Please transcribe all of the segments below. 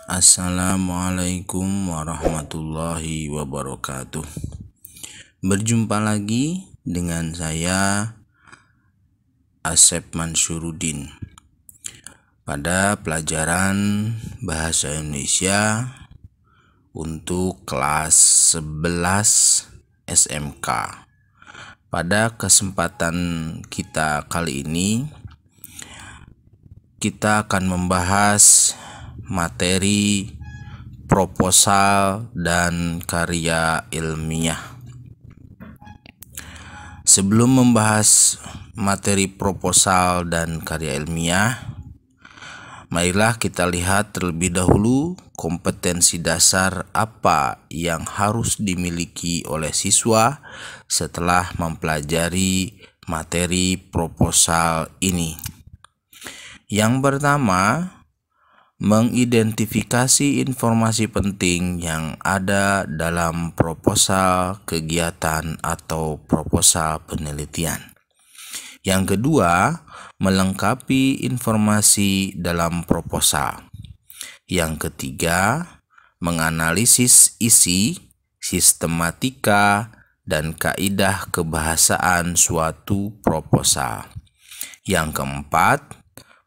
Assalamualaikum warahmatullahi wabarakatuh. Berjumpa lagi dengan saya Asep Mansyuruddin pada pelajaran Bahasa Indonesia untuk kelas 11 SMK. Pada kesempatan kita kali ini kita akan membahas materi proposal dan karya ilmiah. Sebelum membahas materi proposal dan karya ilmiah, marilah kita lihat terlebih dahulu kompetensi dasar apa yang harus dimiliki oleh siswa setelah mempelajari materi proposal ini. Yang pertama, mengidentifikasi informasi penting yang ada dalam proposal kegiatan atau proposal penelitian. Yang kedua, melengkapi informasi dalam proposal. Yang ketiga, menganalisis isi, sistematika, dan kaidah kebahasaan suatu proposal. Yang keempat,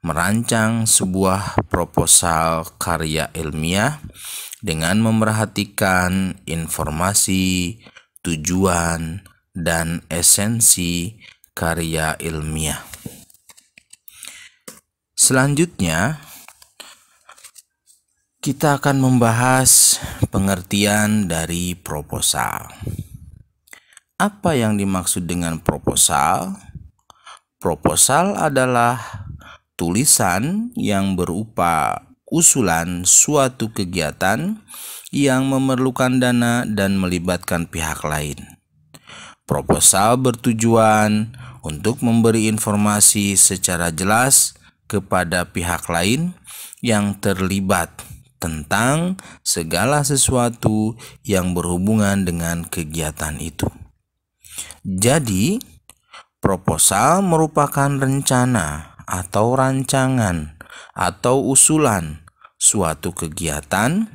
merancang sebuah proposal karya ilmiah dengan memerhatikan informasi, tujuan, dan esensi karya ilmiah. Selanjutnya, kita akan membahas pengertian dari proposal. Apa yang dimaksud dengan proposal? Proposal adalah tulisan yang berupa usulan suatu kegiatan yang memerlukan dana dan melibatkan pihak lain. Proposal bertujuan untuk memberi informasi secara jelas kepada pihak lain yang terlibat tentang segala sesuatu yang berhubungan dengan kegiatan itu. Jadi, proposal merupakan rencana atau rancangan atau usulan suatu kegiatan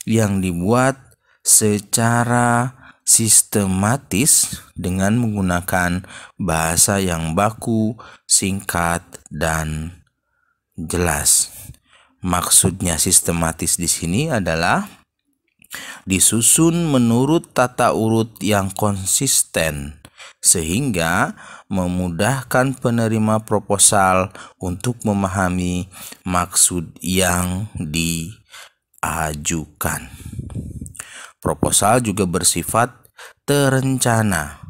yang dibuat secara sistematis dengan menggunakan bahasa yang baku, singkat, dan jelas. Maksudnya sistematis di sini adalah disusun menurut tata urut yang konsisten sehingga memudahkan penerima proposal untuk memahami maksud yang diajukan. Proposal juga bersifat terencana.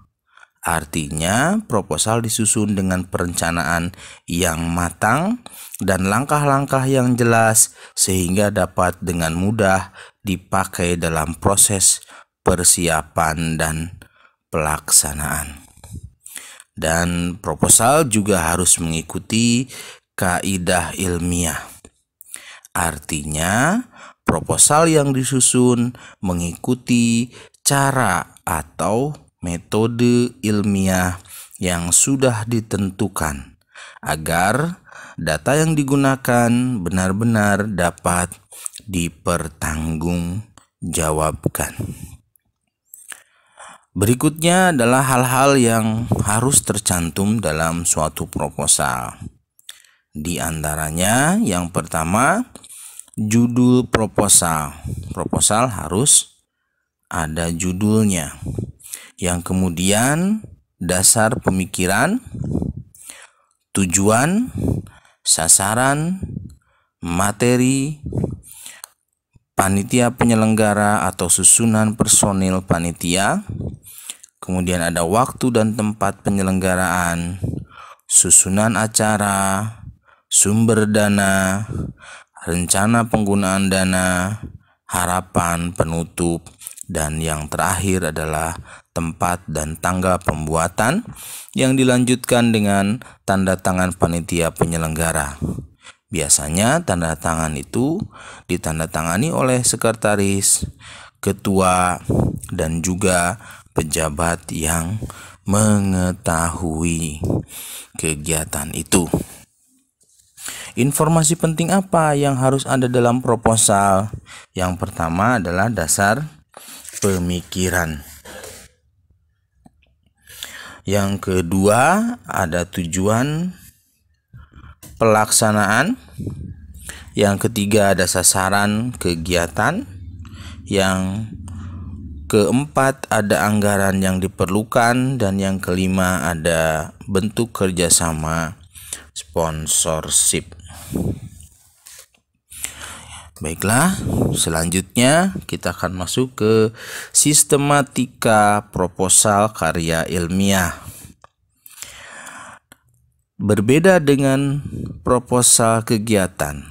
Artinya, proposal disusun dengan perencanaan yang matang dan langkah-langkah yang jelas sehingga dapat dengan mudah dipakai dalam proses persiapan dan pelaksanaan. Dan proposal juga harus mengikuti kaidah ilmiah. Artinya, proposal yang disusun mengikuti cara atau metode ilmiah yang sudah ditentukan agar data yang digunakan benar-benar dapat dipertanggungjawabkan. Berikutnya adalah hal-hal yang harus tercantum dalam suatu proposal. Di antaranya, yang pertama, judul proposal. Proposal harus ada judulnya. Yang kemudian, dasar pemikiran, tujuan, sasaran, materi, panitia penyelenggara atau susunan personil panitia. Kemudian ada waktu dan tempat penyelenggaraan, susunan acara, sumber dana, rencana penggunaan dana, harapan penutup, dan yang terakhir adalah tempat dan tanggal pembuatan yang dilanjutkan dengan tanda tangan panitia penyelenggara. Biasanya tanda tangan itu ditandatangani oleh sekretaris, ketua, dan juga pejabat yang mengetahui kegiatan itu. Informasi penting apa yang harus ada dalam proposal? Yang pertama adalah dasar pemikiran. Yang kedua ada tujuan pelaksanaan. Yang ketiga ada sasaran kegiatan. Yang keempat ada anggaran yang diperlukan, dan yang kelima ada bentuk kerjasama sponsorship. Baiklah, selanjutnya kita akan masuk ke sistematika proposal karya ilmiah. Berbeda dengan proposal kegiatan,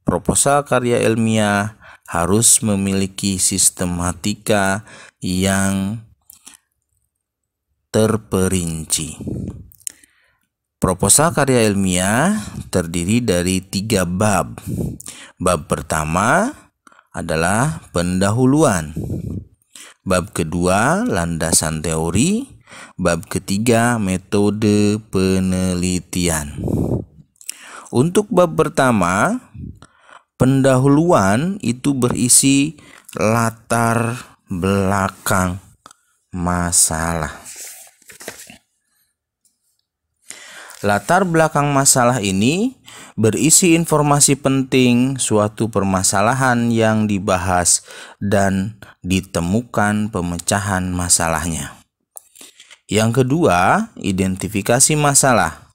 proposal karya ilmiah harus memiliki sistematika yang terperinci. Proposal karya ilmiah terdiri dari 3 bab. Bab pertama adalah pendahuluan. Bab kedua landasan teori. Bab ketiga metode penelitian. Untuk bab pertama, pendahuluan itu berisi latar belakang masalah. Latar belakang masalah ini berisi informasi penting suatu permasalahan yang dibahas dan ditemukan pemecahan masalahnya. Yang kedua, identifikasi masalah.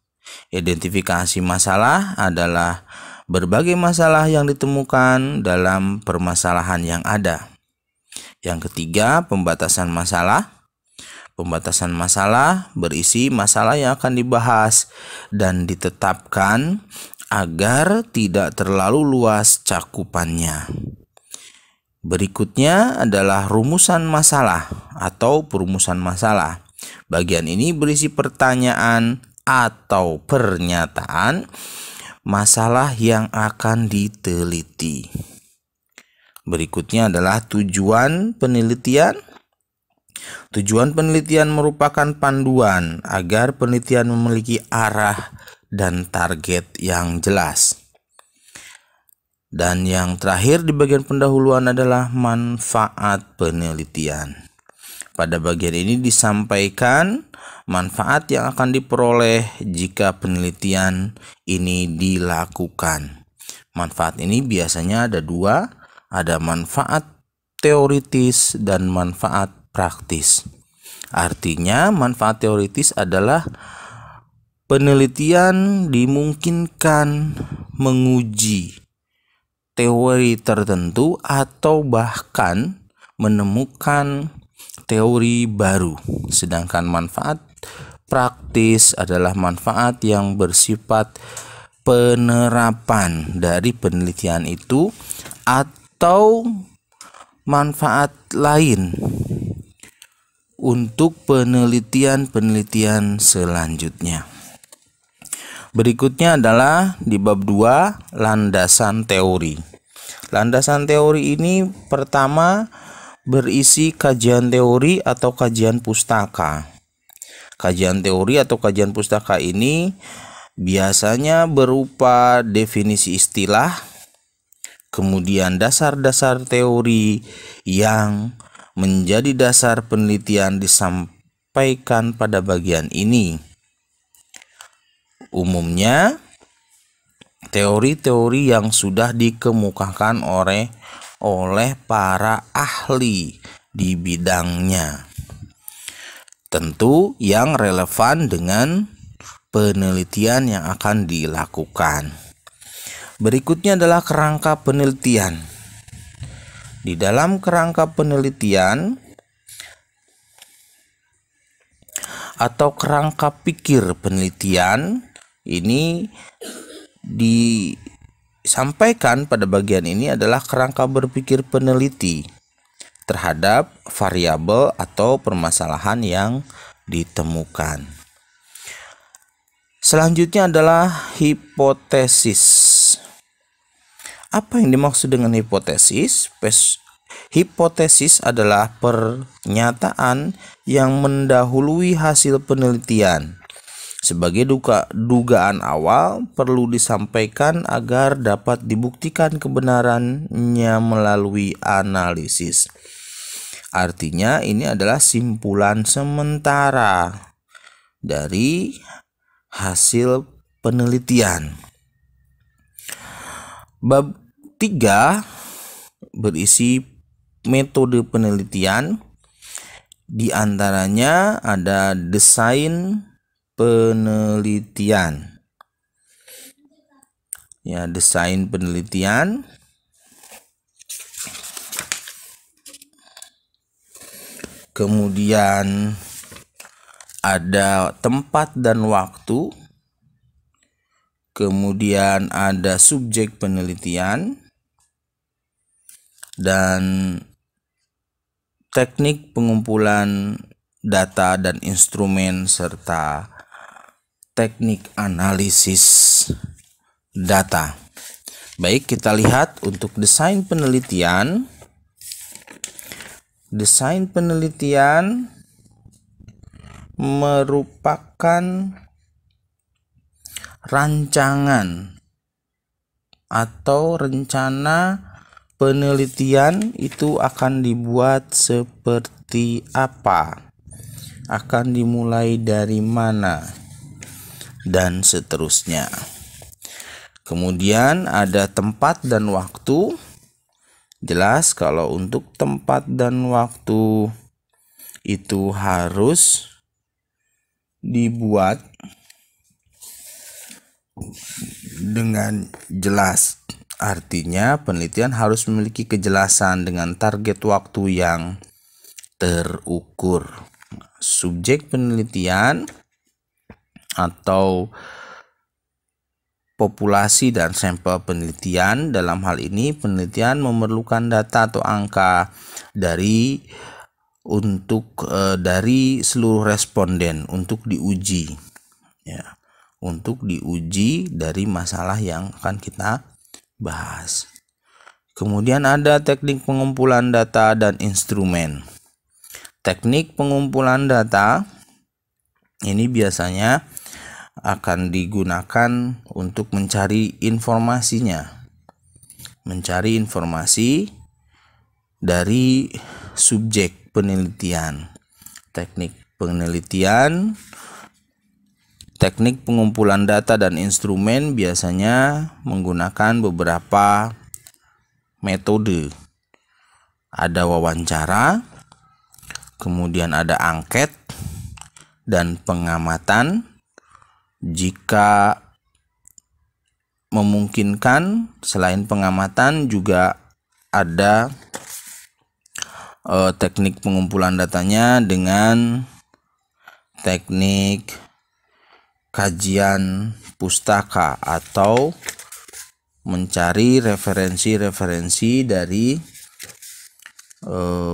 Identifikasi masalah adalah berbagai masalah yang ditemukan dalam permasalahan yang ada. Yang ketiga, pembatasan masalah. Pembatasan masalah berisi masalah yang akan dibahas dan ditetapkan agar tidak terlalu luas cakupannya. Berikutnya adalah rumusan masalah atau perumusan masalah. Bagian ini berisi pertanyaan atau pernyataan masalah yang akan diteliti. Berikutnya adalah tujuan penelitian. Tujuan penelitian merupakan panduan agar penelitian memiliki arah dan target yang jelas. Dan yang terakhir di bagian pendahuluan adalah manfaat penelitian. Pada bagian ini disampaikan manfaat yang akan diperoleh jika penelitian ini dilakukan. Manfaat ini biasanya ada 2, ada manfaat teoritis dan manfaat praktis. Artinya manfaat teoritis adalah penelitian dimungkinkan menguji teori tertentu atau bahkan menemukan teori baru. Sedangkan manfaat praktis adalah manfaat yang bersifat penerapan dari penelitian itu atau manfaat lain untuk penelitian-penelitian selanjutnya. Berikutnya adalah di bab 2, landasan teori. Landasan teori ini pertama berisi kajian teori atau kajian pustaka. Kajian teori atau kajian pustaka ini biasanya berupa definisi istilah, kemudian dasar-dasar teori yang menjadi dasar penelitian disampaikan pada bagian ini. Umumnya, teori-teori yang sudah dikemukakan oleh para ahli di bidangnya. Tentu yang relevan dengan penelitian yang akan dilakukan. Berikutnya adalah kerangka penelitian. Di dalam kerangka penelitian atau kerangka pikir penelitian ini disampaikan pada bagian ini adalah kerangka berpikir peneliti terhadap variabel atau permasalahan yang ditemukan. Selanjutnya adalah hipotesis. Apa yang dimaksud dengan hipotesis? Hipotesis adalah pernyataan yang mendahului hasil penelitian. Sebagai dugaan awal perlu disampaikan agar dapat dibuktikan kebenarannya melalui analisis. Artinya ini adalah simpulan sementara dari hasil penelitian. Bab 3 berisi metode penelitian. Di antaranya ada desain penelitian. Ya, desain penelitian. Kemudian ada tempat dan waktu. Kemudian ada subjek penelitian dan teknik pengumpulan data dan instrumen serta teknik analisis data. Baik, kita lihat untuk desain penelitian. Desain penelitian merupakan rancangan atau rencana penelitian itu akan dibuat seperti apa, akan dimulai dari mana, dan seterusnya. Kemudian ada tempat dan waktu. Jelas kalau untuk tempat dan waktu itu harus dibuat dengan jelas. Artinya penelitian harus memiliki kejelasan dengan target waktu yang terukur. Subjek penelitian atau populasi dan sampel penelitian. Dalam hal ini penelitian memerlukan data atau angka dari seluruh responden untuk diuji, ya, untuk diuji dari masalah yang akan kita bahas. Kemudian ada teknik pengumpulan data dan instrumen. Teknik pengumpulan data ini biasanya akan digunakan untuk mencari informasinya, mencari informasi dari subjek penelitian. Teknik penelitian, teknik pengumpulan data dan instrumen biasanya menggunakan beberapa metode. Ada wawancara, kemudian ada angket dan pengamatan. Jika memungkinkan, selain pengamatan juga ada teknik pengumpulan datanya dengan teknik kajian pustaka atau mencari referensi-referensi dari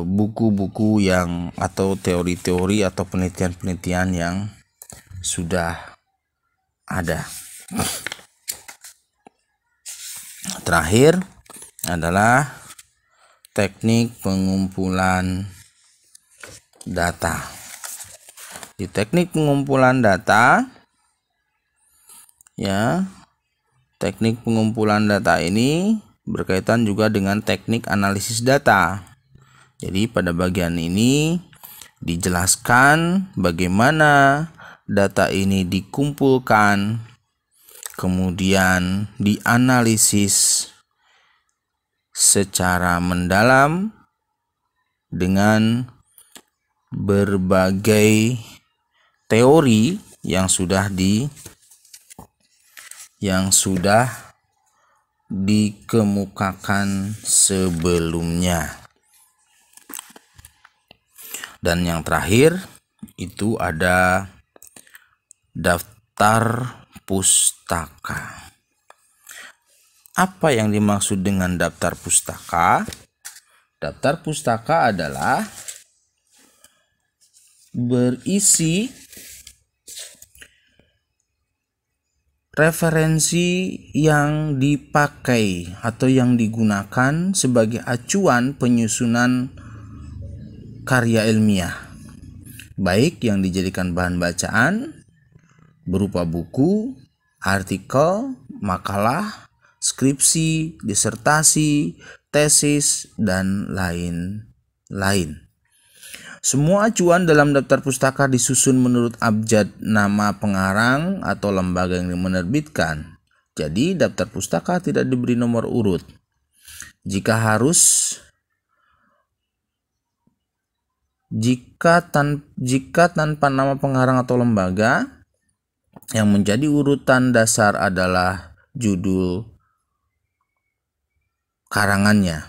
buku-buku yang atau teori-teori atau penelitian-penelitian yang sudah ada. Terakhir adalah teknik pengumpulan data. Di teknik pengumpulan data, ya, teknik pengumpulan data ini berkaitan juga dengan teknik analisis data. Jadi pada bagian ini dijelaskan bagaimana data ini dikumpulkan, kemudian dianalisis secara mendalam dengan berbagai teori yang sudah dikemukakan sebelumnya. Dan yang terakhir itu ada daftar pustaka. Apa yang dimaksud dengan daftar pustaka? Daftar pustaka adalah berisi referensi yang dipakai atau yang digunakan sebagai acuan penyusunan karya ilmiah, baik yang dijadikan bahan bacaan berupa buku, artikel, makalah, skripsi, disertasi, tesis, dan lain-lain. Semua acuan dalam daftar pustaka disusun menurut abjad nama pengarang atau lembaga yang menerbitkan. Jadi daftar pustaka tidak diberi nomor urut. Jika tanpa nama pengarang atau lembaga, yang menjadi urutan dasar adalah judul karangannya.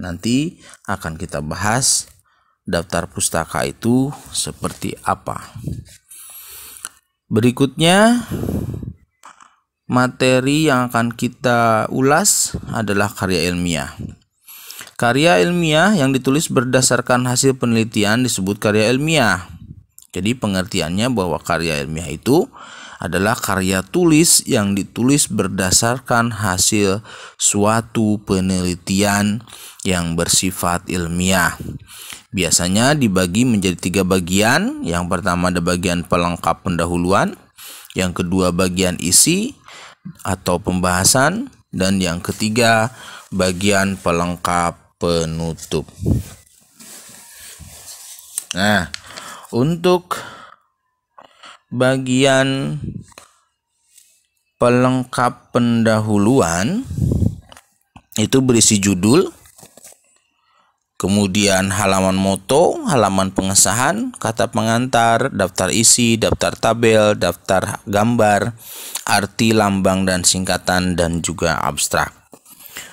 Nanti akan kita bahas daftar pustaka itu seperti apa. Berikutnya, materi yang akan kita ulas adalah karya ilmiah. Karya ilmiah yang ditulis berdasarkan hasil penelitian disebut karya ilmiah. Jadi pengertiannya bahwa karya ilmiah itu adalah karya tulis yang ditulis berdasarkan hasil suatu penelitian yang bersifat ilmiah. Biasanya dibagi menjadi 3 bagian. Yang pertama ada bagian pelengkap pendahuluan, yang kedua bagian isi atau pembahasan, dan yang ketiga bagian pelengkap penutup. Nah, untuk bagian pelengkap pendahuluan itu berisi judul, kemudian halaman moto, halaman pengesahan, kata pengantar, daftar isi, daftar tabel, daftar gambar, arti lambang dan singkatan, dan juga abstrak.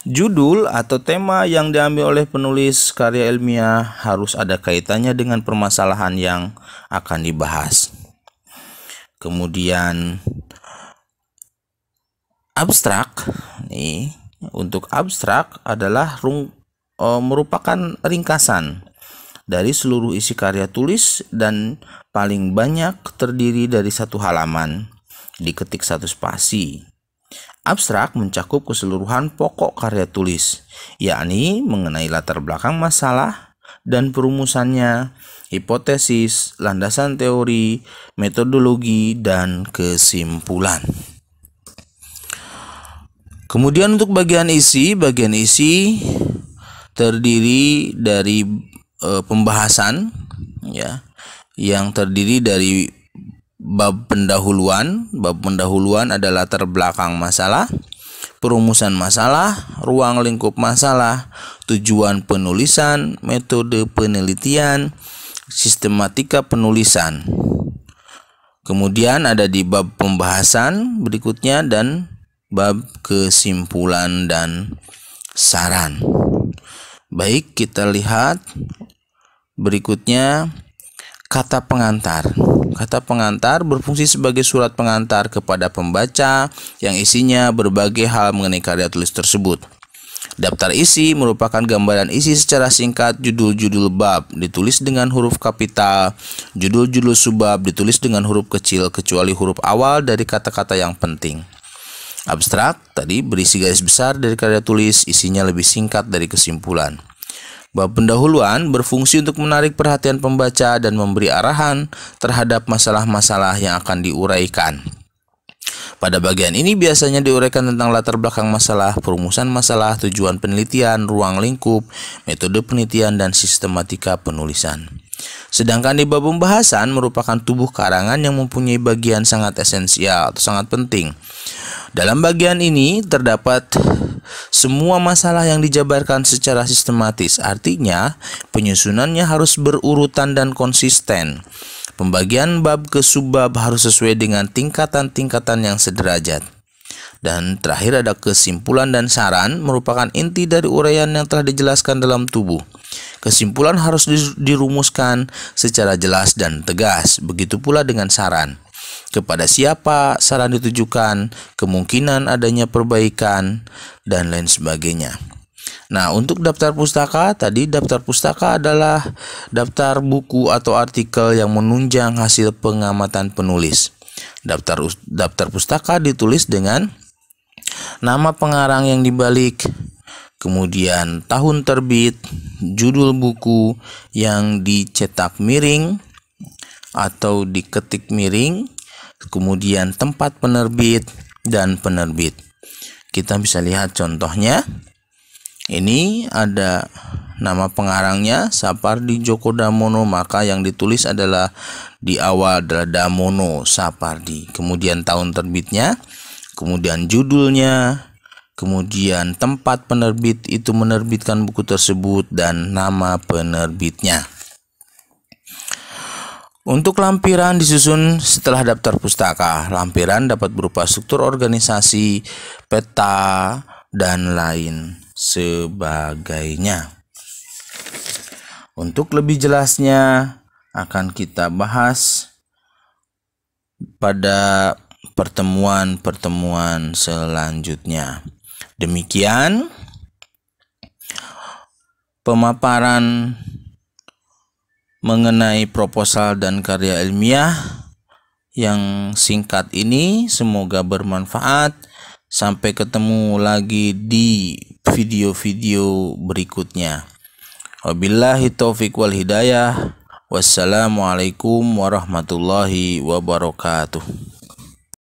Judul atau tema yang diambil oleh penulis karya ilmiah harus ada kaitannya dengan permasalahan yang akan dibahas. Kemudian abstrak, untuk abstrak adalah merupakan ringkasan dari seluruh isi karya tulis dan paling banyak terdiri dari 1 halaman, diketik 1 spasi. Abstrak mencakup keseluruhan pokok karya tulis, yakni mengenai latar belakang masalah dan perumusannya, hipotesis, landasan teori, metodologi, dan kesimpulan. Kemudian untuk bagian isi terdiri dari pembahasan, ya, yang terdiri dari bab pendahuluan. Bab pendahuluan adalah latar belakang masalah, perumusan masalah, ruang lingkup masalah, tujuan penulisan, metode penelitian, sistematika penulisan. Kemudian ada di bab pembahasan berikutnya dan bab kesimpulan dan saran. Baik, kita lihat berikutnya kata pengantar. Kata pengantar berfungsi sebagai surat pengantar kepada pembaca yang isinya berbagai hal mengenai karya tulis tersebut. Daftar isi merupakan gambaran isi secara singkat judul-judul bab ditulis dengan huruf kapital, judul-judul subbab ditulis dengan huruf kecil kecuali huruf awal dari kata-kata yang penting. Abstrak tadi berisi garis besar dari karya tulis, isinya lebih singkat dari kesimpulan. Bab pendahuluan berfungsi untuk menarik perhatian pembaca dan memberi arahan terhadap masalah-masalah yang akan diuraikan. Pada bagian ini biasanya diuraikan tentang latar belakang masalah, perumusan masalah, tujuan penelitian, ruang lingkup, metode penelitian, dan sistematika penulisan. Sedangkan di bab pembahasan merupakan tubuh karangan yang mempunyai bagian sangat esensial atau sangat penting. Dalam bagian ini terdapat semua masalah yang dijabarkan secara sistematis, artinya penyusunannya harus berurutan dan konsisten. Pembagian bab ke subbab harus sesuai dengan tingkatan-tingkatan yang sederajat. Dan terakhir ada kesimpulan dan saran, merupakan inti dari uraian yang telah dijelaskan dalam tubuh. Kesimpulan harus dirumuskan secara jelas dan tegas, begitu pula dengan saran. Kepada siapa saran ditujukan, kemungkinan adanya perbaikan, dan lain sebagainya. Nah, untuk daftar pustaka, tadi daftar pustaka adalah daftar buku atau artikel yang menunjang hasil pengamatan penulis. Daftar pustaka ditulis dengan nama pengarang yang dibalik, kemudian tahun terbit, judul buku yang dicetak miring atau diketik miring, kemudian tempat penerbit dan penerbit. Kita bisa lihat contohnya. Ini ada nama pengarangnya Sapardi Djoko Damono, maka yang ditulis adalah di awal adalah Damono Sapardi. Kemudian tahun terbitnya, kemudian judulnya, kemudian tempat penerbit itu menerbitkan buku tersebut, dan nama penerbitnya. Untuk lampiran disusun setelah daftar pustaka. Lampiran dapat berupa struktur organisasi, peta, dan lain sebagainya. Untuk lebih jelasnya akan kita bahas pada pertemuan-pertemuan selanjutnya. Demikian pemaparan mengenai proposal dan karya ilmiah yang singkat ini, semoga bermanfaat. Sampai ketemu lagi di video-video berikutnya. Wabillahi taufiq wal hidayah. Wassalamualaikum warahmatullahi wabarakatuh.